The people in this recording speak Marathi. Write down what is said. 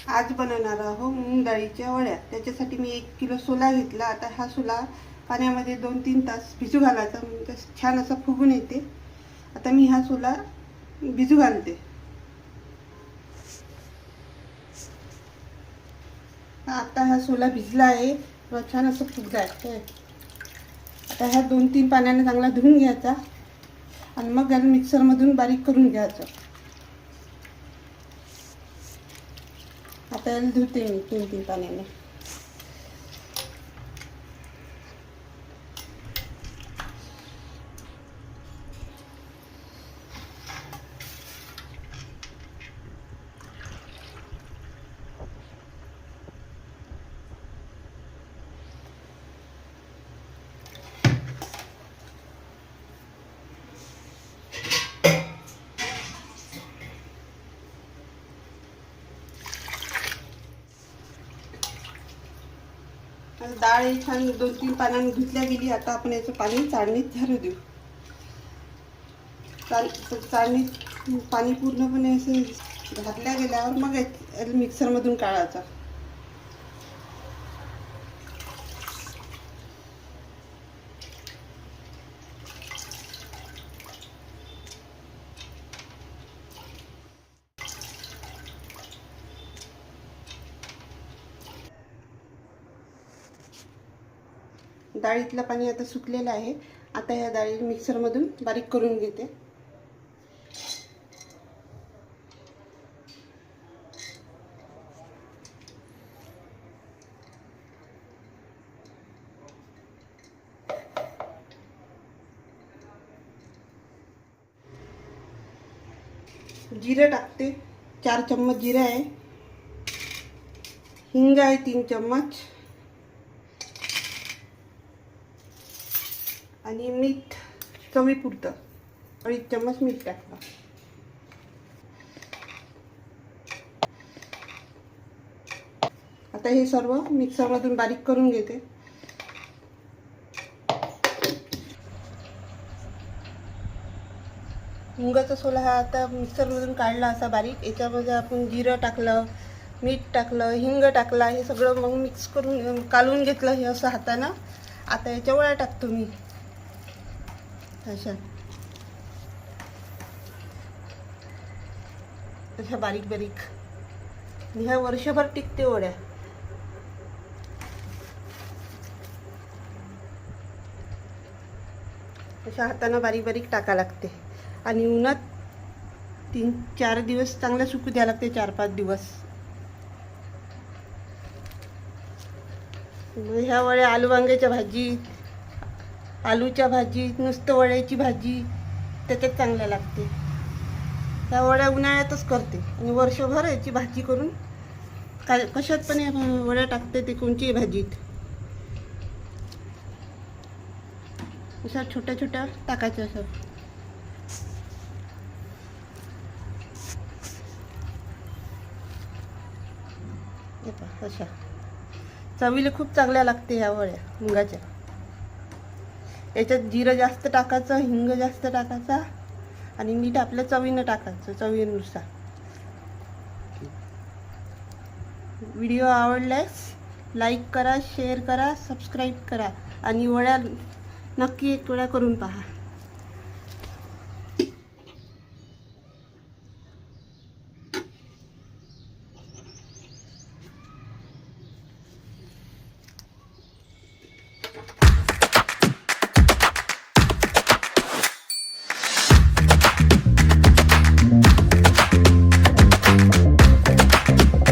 आज बनवणार आहोत मूग डाळीच्या वड्या। त्याच्यासाठी मी 1 किलो सोला घेतला। आता हा सोला पाण्यामध्ये 2-3 तास भिजू घालायचा, म्हणजे छान असा फुगून येते। आता मी हा सोला भिजू घालते। आता हा सोला भिजला आहे, छान असं फुगला आहे। आता हा 2-3 पाण्याने चांगला धुवून घ्यायचा आणि मग याला मिक्सरमधून बारीक करून घ्यायचं। आता याला धुते मी 2-3 पाण्याने। डाळ छान 2-3 पाण्याने धुतल्या गेली। आता आपण याचं पाणी चाळणीत झारू देऊ। चाळणीत पाणी पूर्णपणे असे घातल्या गेल्यावर मग मिक्सरमधून काढायचा। डाळीतलं पाणी आता सुकलेलं आहे। आता या डाळी मिक्सरमधून बारीक करून घेते। जिरे टाकते, 4 चम्मच जिरे आहे। हिंग आहे 3 चम्मच आणि मीठ चवीपुरतं 2 चम्मच मीठ टाकलं। आता हे सर्व मिक्सरमधून बारीक करून घेते। मुगाचा सोला हा आता मिक्सरमधून काढला असा बारीक। याच्यामध्ये आपण जिरं टाकलं, मीठ टाकलं, हिंग टाकला, हे सगळं मग मिक्स करून कालवून घेतलं हे असं हातानं। आता याच्या वड्या टाकतो मी अशा बारीक बारीक। ह्या वर्षभर टिकते वड्या। अशा हातानं बारीक बारीक टाका लागते आणि उन्हात 3-4 दिवस चांगलं सुकू द्यावं लागते, 4-5 दिवस। ह्या वड्या आलू वांग्याच्या भाजी, आलूच्या भाजी, नुसतं वड्याची भाजी त्याच्यात चांगल्या लागते। ह्या वड्या उन्हाळ्यातच करते आणि वर्षभर याची भाजी करून कशात पण वड्या टाकते, ते कोणची भाजीत। अशा छोट्या छोट्या टाकायच्या असं। अशा चवीला खूप चांगल्या लागते ह्या वड्या मुगाच्या। याच्यात जिरं जास्त टाकायचं, हिंग जास्त टाकायचा आणि मीठ आपल्या चवीनं टाकायचं, चवीनुसार। व्हिडिओ आवडल्यास लाईक करा, शेअर करा, सबस्क्राईब करा आणि वड्या नक्की एक वेळा करून पहा।